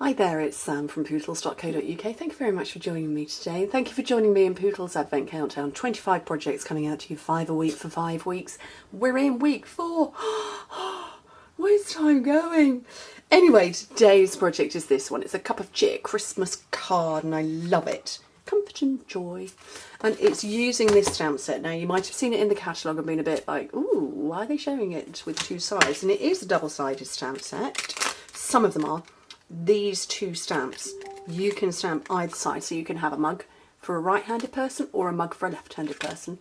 Hi there, it's Sam from Pootles.co.uk. Thank you very much for joining me today. Thank you for joining me in Pootles Advent Countdown. 25 projects coming out to you, 5 a week for 5 weeks. We're in week 4. Where's time going? Anyway, today's project is this one. It's a cup of cheer Christmas card and I love it. Comfort and joy. And it's using this stamp set. Now you might have seen it in the catalogue and been a bit like, ooh, why are they showing it with 2 sides? And it is a double-sided stamp set. Some of them are. These 2 stamps, you can stamp either side, so you can have a mug for a right-handed person or a mug for a left-handed person.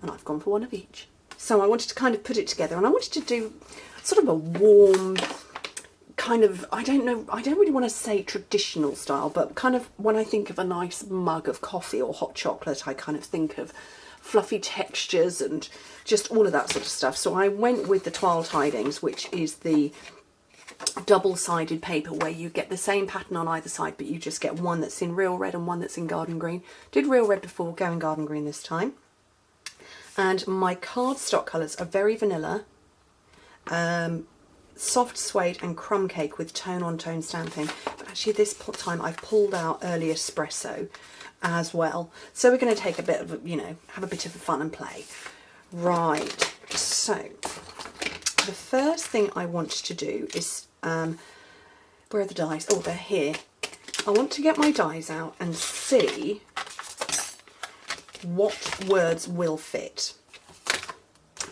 And I've gone for one of each. So I wanted to kind of put it together, and I wanted to do sort of a warm, kind of, I don't really want to say traditional style, but kind of when I think of a nice mug of coffee or hot chocolate, I kind of think of fluffy textures and just all of that sort of stuff. So I went with the Twill Tidings, which is the double-sided paper where you get the same pattern on either side, but you just get one that's in real red and one that's in garden green. Did real red before, going garden green this time. And my cardstock colours are very vanilla, soft suede and crumb cake with tone-on-tone stamping. But actually this time I've pulled out early espresso as well. So we're going to take a bit of, have a bit of fun and play. Right, so the first thing I want to do is, where are the dies? Oh, they're here. I want to get my dies out and see what words will fit,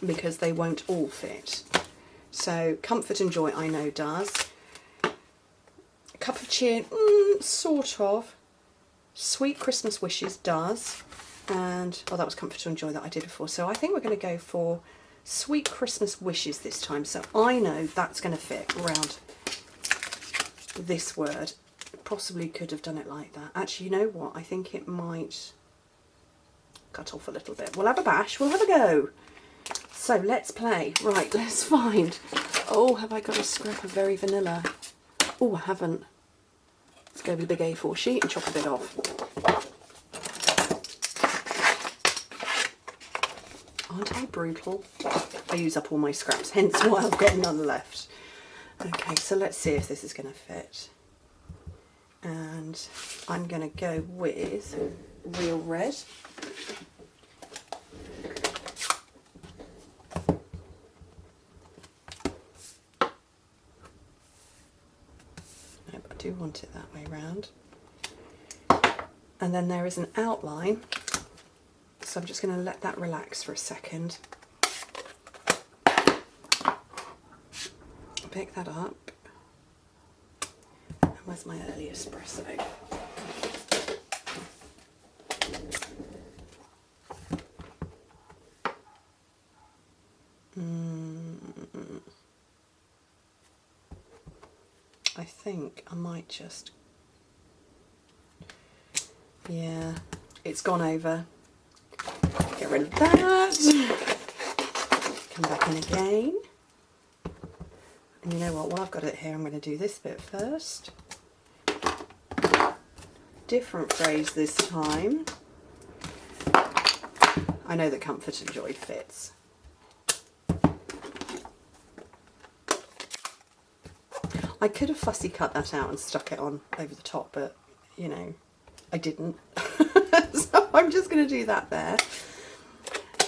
because they won't all fit. So comfort and joy I know does. A cup of cheer, sort of. Sweet Christmas wishes does. And, oh, that was comfort and joy that I did before. So I think we're going to go for Sweet Christmas wishes this time. So I know that's going to fit around this word. Possibly could have done it like that. Actually, you know what? I think it might cut off a little bit. We'll have a bash. We'll have a go. So let's play. Right, let's find. Oh, have I got a scrap of very vanilla? Oh, I haven't. Let's go with a big A4 sheet and chop a bit off. Aren't I brutal? I use up all my scraps, hence why I've got none left. Okay, so let's see if this is going to fit. And I'm going to go with real red. Nope, I do want it that way round. And then there is an outline. So I'm just going to let that relax for a second. Pick that up. And where's my early espresso? I think I might just... Yeah, it's gone over. Get rid of that. Come back in again. And you know what, while I've got it here, I'm going to do this bit first. Different phrase this time. I know that comfort and joy fits. I could have fussy cut that out and stuck it on over the top, but, I didn't. So I'm just going to do that there.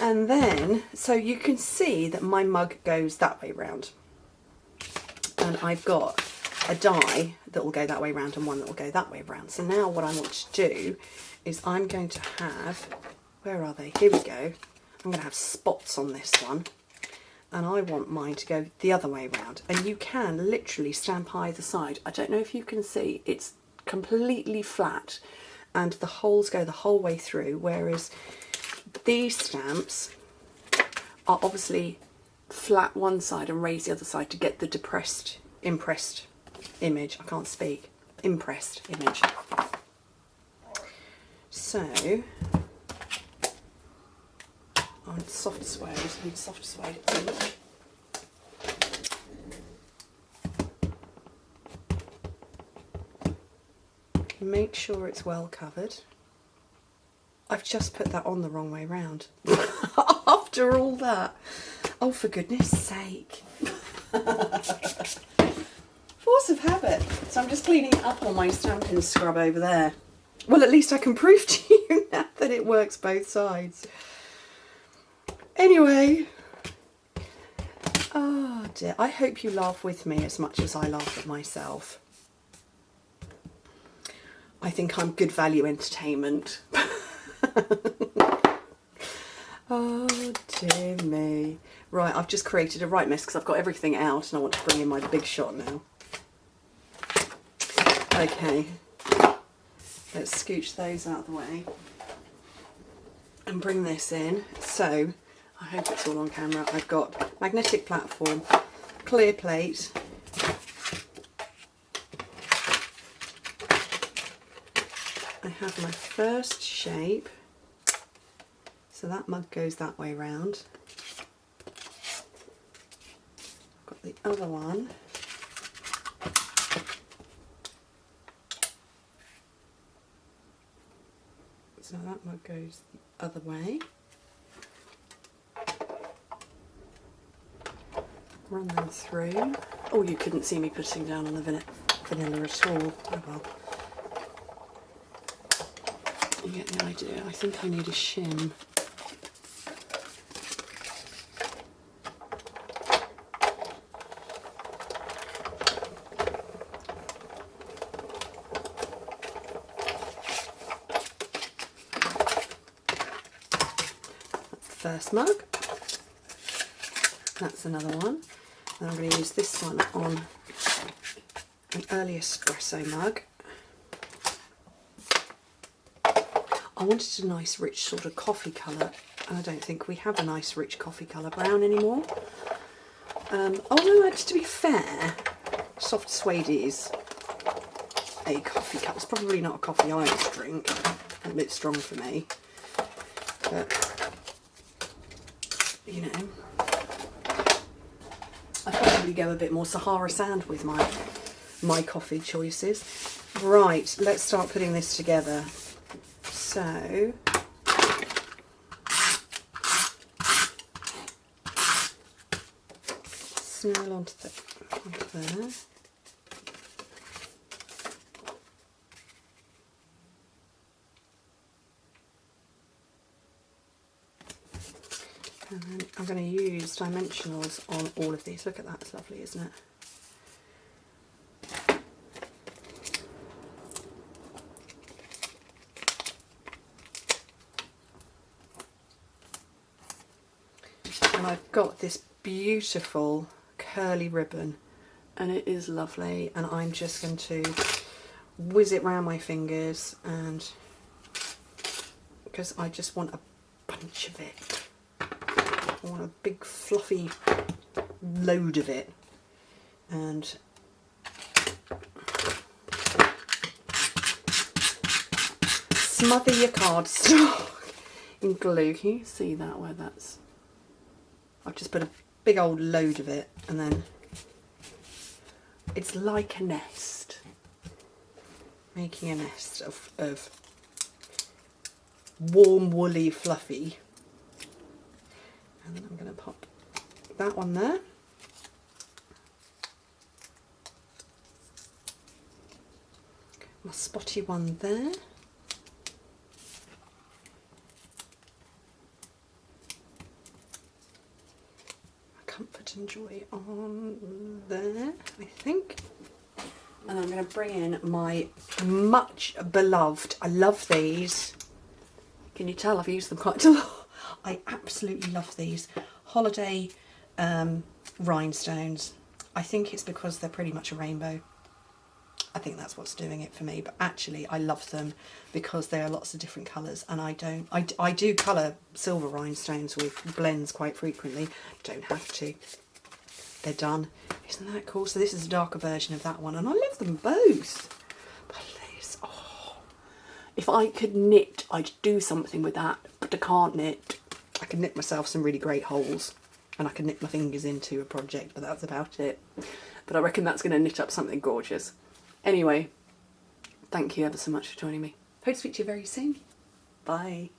And then, so you can see that my mug goes that way round. And I've got a die that will go that way round and one that will go that way round. So now what I want to do is I'm going to have, where are they? Here we go. I'm going to have spots on this one. And I want mine to go the other way round. And you can literally stamp either side. I don't know if you can see, it's completely flat and the holes go the whole way through, whereas these stamps are obviously flat one side and raise the other side to get the impressed image. I can't speak. Impressed image. So, on soft suede, I need soft suede ink. Make sure it's well covered. I've just put that on the wrong way round. After all that. Oh, for goodness sake. Force of habit. So I'm just cleaning up on my Stampin' Scrub over there. Well, at least I can prove to you now that it works both sides. Anyway, oh dear, I hope you laugh with me as much as I laugh at myself. I think I'm good value entertainment. Oh dear me. Right, I've just created a right mess because I've got everything out and I want to bring in my big shot now. Okay, let's scooch those out of the way and bring this in. So, I hope it's all on camera. I've got magnetic platform, clear plate, I have my first shape, so that mug goes that way round. Got the other one. So that mug goes the other way. Run them through. Oh, you couldn't see me putting down on the vanilla at all. Oh well. You get the idea. I think I need a shim. First mug, that's another one, and I'm going to use this one on an early espresso mug. I wanted a nice rich sort of coffee colour, and I don't think we have a nice rich coffee colour brown anymore. Although, to be fair, soft suede is a coffee colour. It's probably not a coffee ice drink, a bit strong for me, but you know, I probably go a bit more Sahara sand with my coffee choices. Right, let's start putting this together. So, snurl onto there. And then I'm going to use dimensionals on all of these. Look at that, it's lovely, isn't it? And I've got this beautiful curly ribbon, and it is lovely, and I'm just going to whiz it round my fingers, and because I just want a bunch of it. I want a big fluffy load of it, and smother your cardstock in glue. Can you see that where that's? I've just put a big old load of it, and then it's like a nest, making a nest of warm, woolly, fluffy. And then I'm going to pop that one there. My spotty one there. My Comfort and Joy on there, I think. And I'm going to bring in my much beloved, I love these. Can you tell I've used them quite a lot? I absolutely love these holiday rhinestones. I think it's because they're pretty much a rainbow. I think that's what's doing it for me, but actually I love them because there are lots of different colours, and I do colour silver rhinestones with blends quite frequently. Don't have to. They're done. Isn't that cool? So this is a darker version of that one, and I love them both. But this, oh, if I could knit, I'd do something with that, but I can't knit. I can knit myself some really great holes, and I can knit my fingers into a project, but that's about it. But I reckon that's going to knit up something gorgeous. Anyway, thank you ever so much for joining me. Hope to speak to you very soon. Bye.